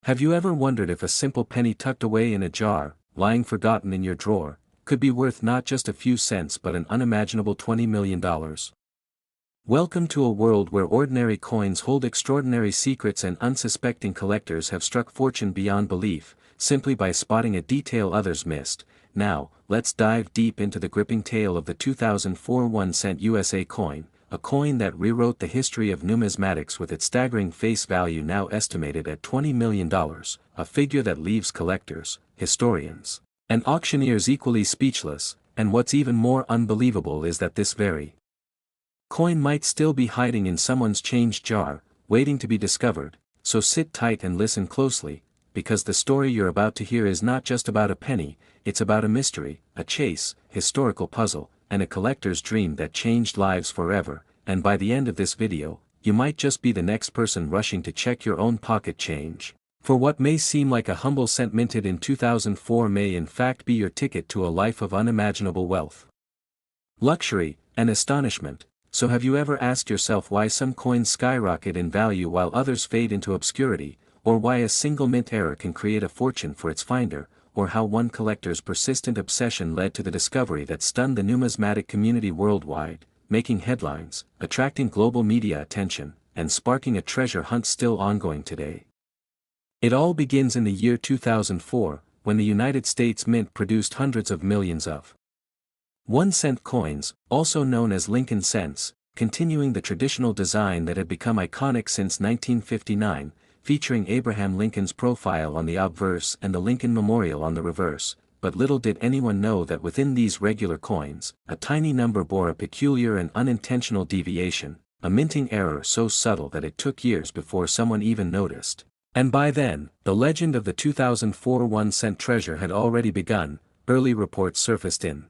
Have you ever wondered if a simple penny tucked away in a jar, lying forgotten in your drawer, could be worth not just a few cents but an unimaginable $20 million? Welcome to a world where ordinary coins hold extraordinary secrets and unsuspecting collectors have struck fortune beyond belief, simply by spotting a detail others missed. Now, let's dive deep into the gripping tale of the 2004 1-cent USA coin, a coin that rewrote the history of numismatics with its staggering face value now estimated at $20 million, a figure that leaves collectors, historians, and auctioneers equally speechless. And what's even more unbelievable is that this very coin might still be hiding in someone's change jar, waiting to be discovered. So sit tight and listen closely, because the story you're about to hear is not just about a penny, it's about a mystery, a chase, historical puzzle, and a collector's dream that changed lives forever. And by the end of this video, you might just be the next person rushing to check your own pocket change. For what may seem like a humble cent minted in 2004 may in fact be your ticket to a life of unimaginable wealth, luxury, and astonishment. So have you ever asked yourself why some coins skyrocket in value while others fade into obscurity, or why a single mint error can create a fortune for its finder, or how one collector's persistent obsession led to the discovery that stunned the numismatic community worldwide, making headlines, attracting global media attention, and sparking a treasure hunt still ongoing today? It all begins in the year 2004, when the United States Mint produced hundreds of millions of 1-cent coins, also known as Lincoln cents, continuing the traditional design that had become iconic since 1959, featuring Abraham Lincoln's profile on the obverse and the Lincoln Memorial on the reverse. But little did anyone know that within these regular coins, a tiny number bore a peculiar and unintentional deviation, a minting error so subtle that it took years before someone even noticed. And by then, the legend of the 2004 1-cent treasure had already begun. Early reports surfaced in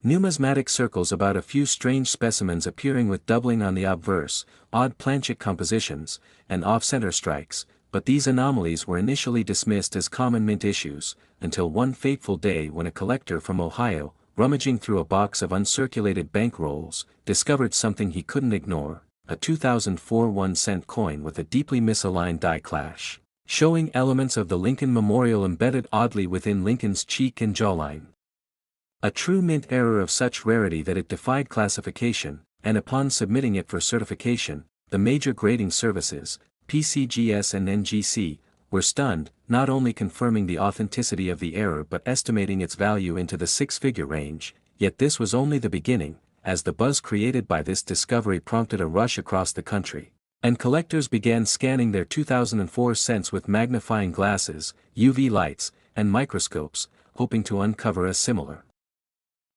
numismatic circles about a few strange specimens appearing with doubling on the obverse, odd planchet compositions, and off-center strikes, but these anomalies were initially dismissed as common mint issues, until one fateful day when a collector from Ohio, rummaging through a box of uncirculated bank rolls, discovered something he couldn't ignore: a 2004 1-cent coin with a deeply misaligned die clash, showing elements of the Lincoln Memorial embedded oddly within Lincoln's cheek and jawline. A true mint error of such rarity that it defied classification, and upon submitting it for certification, the major grading services, PCGS and NGC, were stunned, not only confirming the authenticity of the error but estimating its value into the six-figure range. Yet this was only the beginning, as the buzz created by this discovery prompted a rush across the country, and collectors began scanning their 2004 cents with magnifying glasses, UV lights, and microscopes, hoping to uncover a similar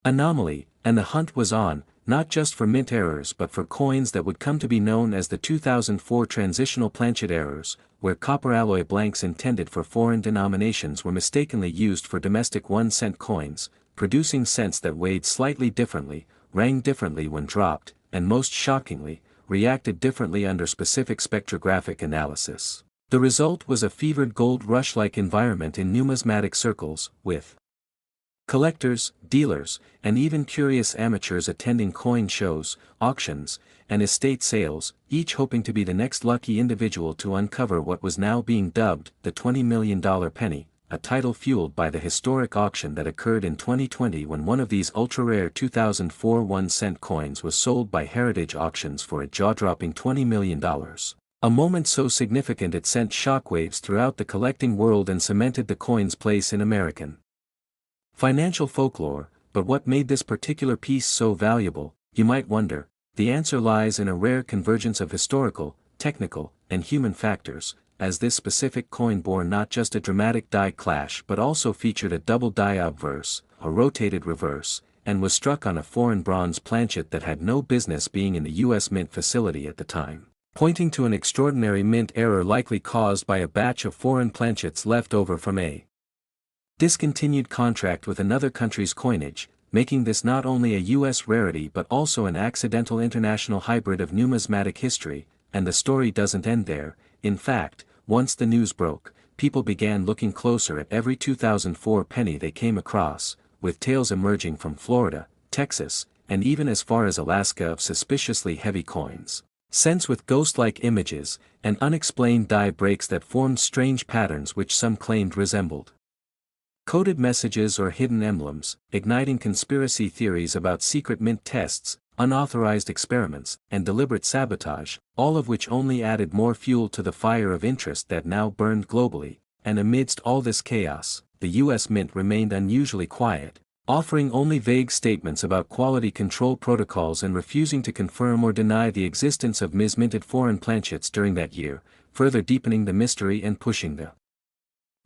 anomaly. And the hunt was on, not just for mint errors but for coins that would come to be known as the 2004 transitional planchet errors, where copper alloy blanks intended for foreign denominations were mistakenly used for domestic 1-cent coins, producing cents that weighed slightly differently, rang differently when dropped, and most shockingly, reacted differently under specific spectrographic analysis. The result was a fevered gold rush-like environment in numismatic circles, with collectors, dealers, and even curious amateurs attending coin shows, auctions, and estate sales, each hoping to be the next lucky individual to uncover what was now being dubbed the $20 million penny, a title fueled by the historic auction that occurred in 2020 when one of these ultra-rare 2004 1-cent coins was sold by Heritage Auctions for a jaw-dropping $20 million. A moment so significant it sent shockwaves throughout the collecting world and cemented the coin's place in American financial folklore. But what made this particular piece so valuable, you might wonder? The answer lies in a rare convergence of historical, technical, and human factors, as this specific coin bore not just a dramatic die clash but also featured a double die obverse, a rotated reverse, and was struck on a foreign bronze planchet that had no business being in the U.S. Mint facility at the time, pointing to an extraordinary mint error likely caused by a batch of foreign planchets left over from a discontinued contract with another country's coinage, making this not only a U.S. rarity but also an accidental international hybrid of numismatic history. And the story doesn't end there. In fact, once the news broke, people began looking closer at every 2004 penny they came across, with tales emerging from Florida, Texas, and even as far as Alaska of suspiciously heavy coins, Cents with ghost-like images, and unexplained die breaks that formed strange patterns which some claimed resembled coded messages or hidden emblems, igniting conspiracy theories about secret mint tests, unauthorized experiments, and deliberate sabotage, all of which only added more fuel to the fire of interest that now burned globally. And amidst all this chaos, the US Mint remained unusually quiet, offering only vague statements about quality control protocols and refusing to confirm or deny the existence of mis-minted foreign planchets during that year, further deepening the mystery and pushing the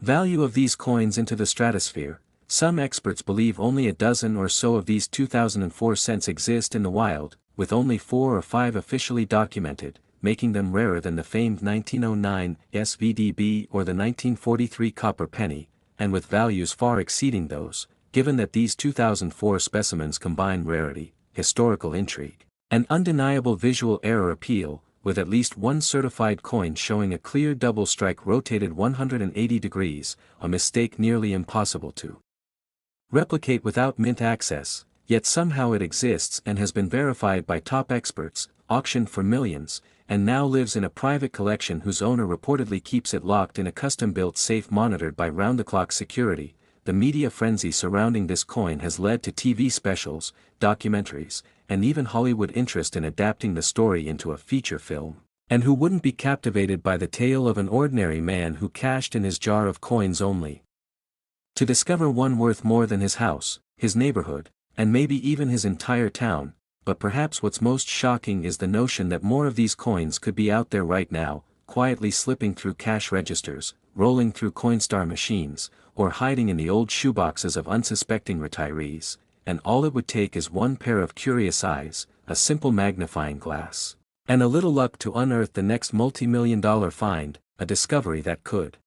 value of these coins into the stratosphere. Some experts believe only a dozen or so of these 2004 cents exist in the wild, with only 4 or 5 officially documented, making them rarer than the famed 1909 SVDB or the 1943 copper penny, and with values far exceeding those, given that these 2004 specimens combine rarity, historical intrigue, and undeniable visual error appeal, with at least one certified coin showing a clear double strike rotated 180 degrees, a mistake nearly impossible to replicate without mint access, yet somehow it exists and has been verified by top experts, auctioned for millions, and now lives in a private collection whose owner reportedly keeps it locked in a custom-built safe monitored by round-the-clock security. The media frenzy surrounding this coin has led to TV specials, documentaries, and even Hollywood interest in adapting the story into a feature film. And who wouldn't be captivated by the tale of an ordinary man who cashed in his jar of coins only to discover one worth more than his house, his neighborhood, and maybe even his entire town? But perhaps what's most shocking is the notion that more of these coins could be out there right now, quietly slipping through cash registers, rolling through Coinstar machines, or hiding in the old shoeboxes of unsuspecting retirees, and all it would take is one pair of curious eyes, a simple magnifying glass, and a little luck to unearth the next multi-million-dollar find, a discovery that could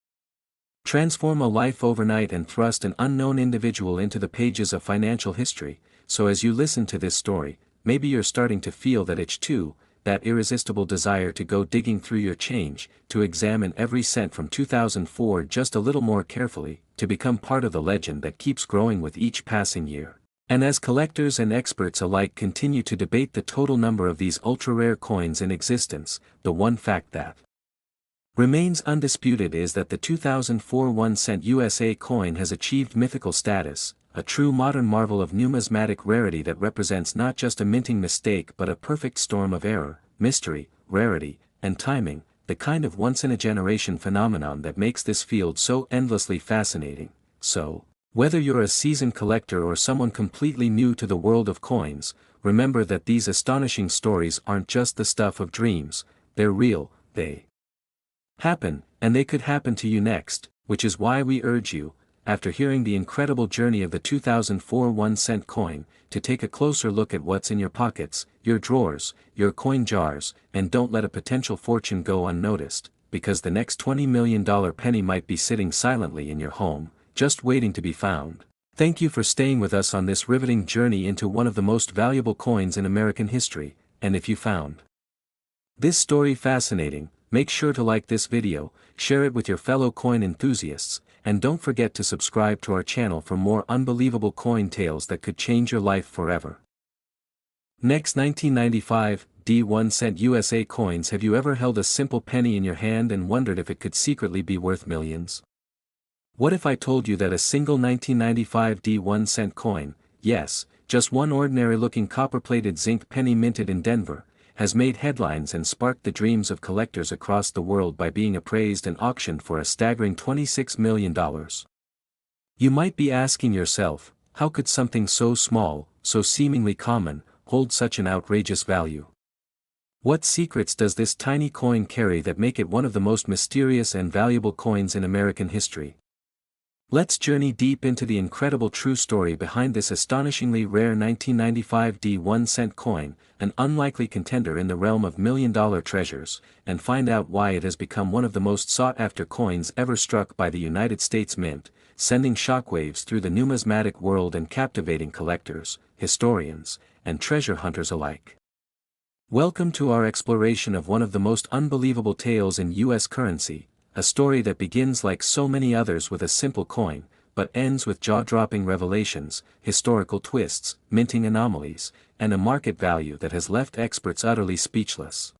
transform a life overnight and thrust an unknown individual into the pages of financial history. So as you listen to this story, maybe you're starting to feel that itch too, that irresistible desire to go digging through your change, to examine every cent from 2004 just a little more carefully, to become part of the legend that keeps growing with each passing year. And as collectors and experts alike continue to debate the total number of these ultra-rare coins in existence, the one fact that remains undisputed is that the 2004 1-cent USA coin has achieved mythical status, a true modern marvel of numismatic rarity that represents not just a minting mistake but a perfect storm of error, mystery, rarity, and timing, the kind of once-in-a-generation phenomenon that makes this field so endlessly fascinating. So, whether you're a seasoned collector or someone completely new to the world of coins, remember that these astonishing stories aren't just the stuff of dreams, they're real, they happen, and they could happen to you next, which is why we urge you, after hearing the incredible journey of the 2004 1-cent coin, to take a closer look at what's in your pockets, your drawers, your coin jars, and don't let a potential fortune go unnoticed, because the next $20 million penny might be sitting silently in your home, just waiting to be found. Thank you for staying with us on this riveting journey into one of the most valuable coins in American history, and if you found this story fascinating, make sure to like this video, share it with your fellow coin enthusiasts, and don't forget to subscribe to our channel for more unbelievable coin tales that could change your life forever. Next, 1995 1-cent USA coins. Have you ever held a simple penny in your hand and wondered if it could secretly be worth millions? What if I told you that a single 1995 1-cent coin, yes, just one ordinary-looking copper-plated zinc penny minted in Denver, has made headlines and sparked the dreams of collectors across the world by being appraised and auctioned for a staggering $26 million. You might be asking yourself, how could something so small, so seemingly common, hold such an outrageous value? What secrets does this tiny coin carry that make it one of the most mysterious and valuable coins in American history? Let's journey deep into the incredible true story behind this astonishingly rare 1995 1-cent coin, an unlikely contender in the realm of million-dollar treasures, and find out why it has become one of the most sought-after coins ever struck by the United States Mint, sending shockwaves through the numismatic world and captivating collectors, historians, and treasure hunters alike. Welcome to our exploration of one of the most unbelievable tales in U.S. currency, a story that begins like so many others with a simple coin, but ends with jaw-dropping revelations, historical twists, minting anomalies, and a market value that has left experts utterly speechless.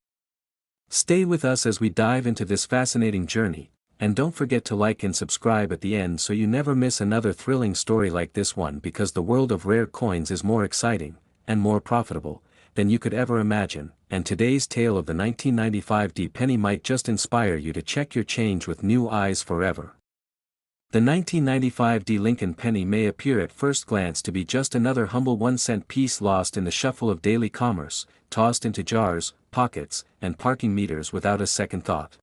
Stay with us as we dive into this fascinating journey, and don't forget to like and subscribe at the end so you never miss another thrilling story like this one, because the world of rare coins is more exciting, and more profitable, than you could ever imagine, and today's tale of the 1995 D penny might just inspire you to check your change with new eyes forever. The 1995 D Lincoln penny may appear at first glance to be just another humble 1-cent piece lost in the shuffle of daily commerce, tossed into jars, pockets, and parking meters without a second thought.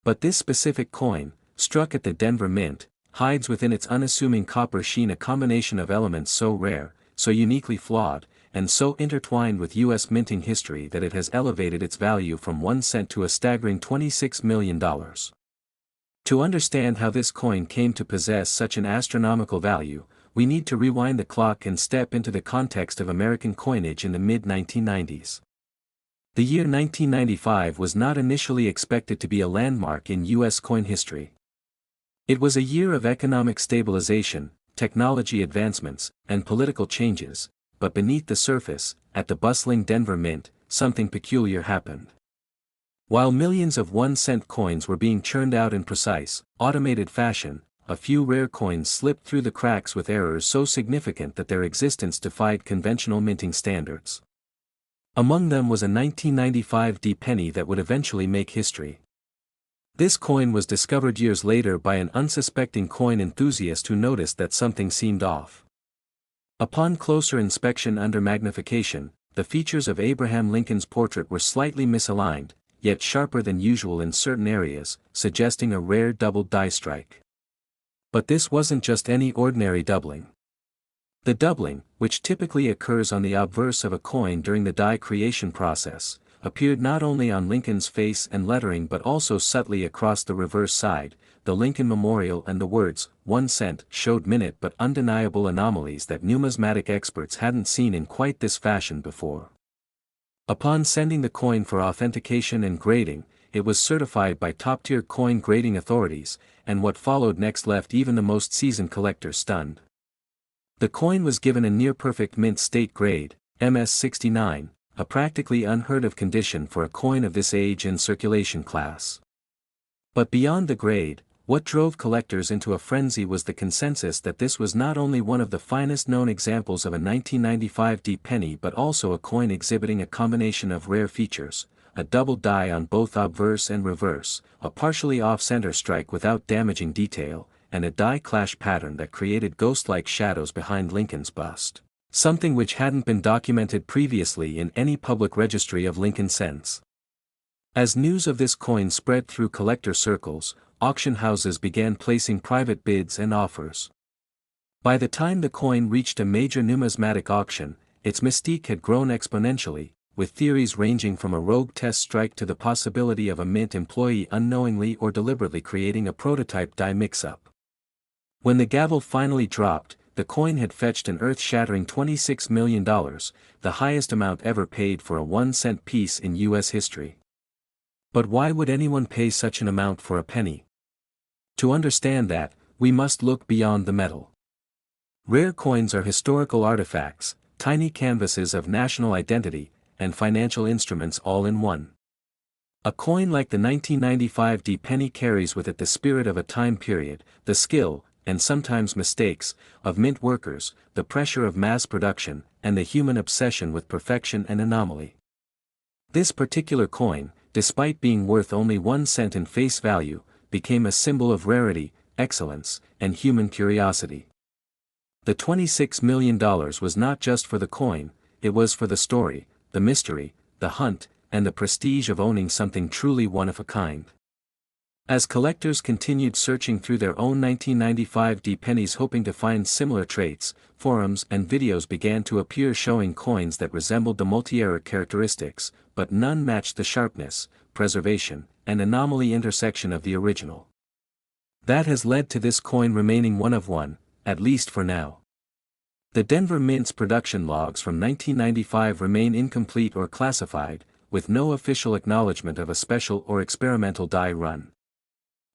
But this specific coin, struck at the Denver Mint, hides within its unassuming copper sheen a combination of elements so rare, so uniquely flawed, and so intertwined with U.S. minting history that it has elevated its value from 1 cent to a staggering $26 million. To understand how this coin came to possess such an astronomical value, we need to rewind the clock and step into the context of American coinage in the mid-1990s. The year 1995 was not initially expected to be a landmark in U.S. coin history. It was a year of economic stabilization, technology advancements, and political changes, but beneath the surface, at the bustling Denver Mint, something peculiar happened. While millions of 1-cent coins were being churned out in precise, automated fashion, a few rare coins slipped through the cracks with errors so significant that their existence defied conventional minting standards. Among them was a 1995 D penny that would eventually make history. This coin was discovered years later by an unsuspecting coin enthusiast who noticed that something seemed off. Upon closer inspection under magnification, the features of Abraham Lincoln's portrait were slightly misaligned, yet sharper than usual in certain areas, suggesting a rare doubled die strike. But this wasn't just any ordinary doubling. The doubling, which typically occurs on the obverse of a coin during the die creation process, appeared not only on Lincoln's face and lettering but also subtly across the reverse side. The Lincoln Memorial and the words, 1 cent, showed minute but undeniable anomalies that numismatic experts hadn't seen in quite this fashion before. Upon sending the coin for authentication and grading, it was certified by top-tier coin grading authorities, and what followed next left even the most seasoned collector stunned. The coin was given a near-perfect mint state grade, MS69, a practically unheard-of condition for a coin of this age and circulation class. But beyond the grade, what drove collectors into a frenzy was the consensus that this was not only one of the finest known examples of a 1995 D penny but also a coin exhibiting a combination of rare features: a double die on both obverse and reverse, a partially off-center strike without damaging detail, and a die clash pattern that created ghost-like shadows behind Lincoln's bust, something which hadn't been documented previously in any public registry of Lincoln cents. As news of this coin spread through collector circles, auction houses began placing private bids and offers. By the time the coin reached a major numismatic auction, its mystique had grown exponentially, with theories ranging from a rogue test strike to the possibility of a mint employee unknowingly or deliberately creating a prototype die mix-up. When the gavel finally dropped, the coin had fetched an earth-shattering $26 million, the highest amount ever paid for a 1-cent piece in U.S. history. But why would anyone pay such an amount for a penny? To understand that, we must look beyond the metal. Rare coins are historical artifacts, tiny canvases of national identity, and financial instruments all in one. A coin like the 1995 D penny carries with it the spirit of a time period, the skill, and sometimes mistakes, of mint workers, the pressure of mass production, and the human obsession with perfection and anomaly. This particular coin, despite being worth only 1 cent in face value, became a symbol of rarity, excellence, and human curiosity. The $26 million was not just for the coin, it was for the story, the mystery, the hunt, and the prestige of owning something truly one of a kind. As collectors continued searching through their own 1995 D pennies hoping to find similar traits, forums and videos began to appear showing coins that resembled the multi-era characteristics, but none matched the sharpness, preservation, and anomaly intersection of the original. That has led to this coin remaining one of one, at least for now. The Denver Mint's production logs from 1995 remain incomplete or classified, with no official acknowledgement of a special or experimental die run.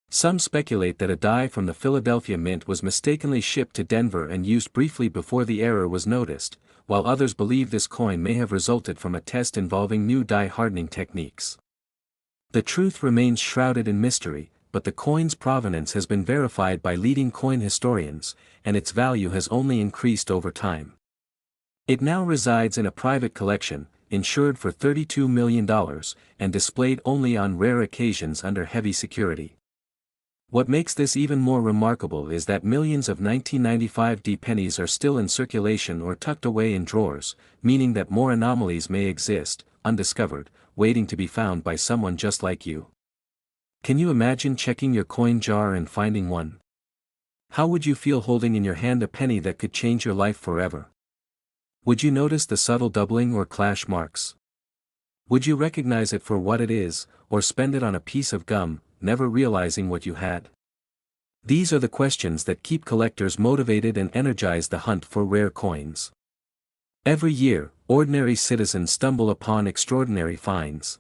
Some speculate that a die from the Philadelphia Mint was mistakenly shipped to Denver and used briefly before the error was noticed, while others believe this coin may have resulted from a test involving new die hardening techniques. The truth remains shrouded in mystery, but the coin's provenance has been verified by leading coin historians, and its value has only increased over time. It now resides in a private collection, insured for $32 million, and displayed only on rare occasions under heavy security. What makes this even more remarkable is that millions of 1995 D pennies are still in circulation or tucked away in drawers, meaning that more anomalies may exist, undiscovered, waiting to be found by someone just like you. Can you imagine checking your coin jar and finding one? How would you feel holding in your hand a penny that could change your life forever? Would you notice the subtle doubling or clash marks? Would you recognize it for what it is, or spend it on a piece of gum, never realizing what you had? These are the questions that keep collectors motivated and energize the hunt for rare coins. Every year, ordinary citizens stumble upon extraordinary finds.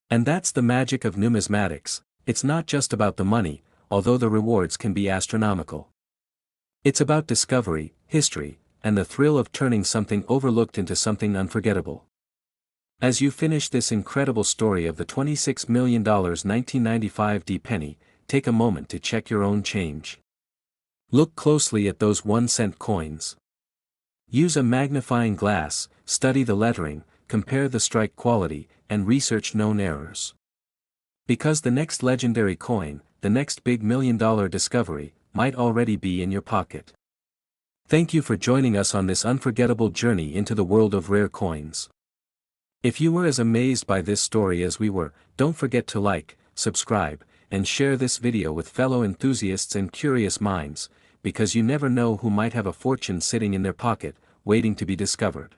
And that's the magic of numismatics. It's not just about the money, although the rewards can be astronomical. It's about discovery, history, and the thrill of turning something overlooked into something unforgettable. As you finish this incredible story of the $26 million 1995 D penny, take a moment to check your own change. Look closely at those 1-cent coins. Use a magnifying glass, study the lettering, compare the strike quality, and research known errors. Because the next legendary coin, the next big $1 million discovery, might already be in your pocket. Thank you for joining us on this unforgettable journey into the world of rare coins. If you were as amazed by this story as we were, don't forget to like, subscribe, and share this video with fellow enthusiasts and curious minds, because you never know who might have a fortune sitting in their pocket, waiting to be discovered.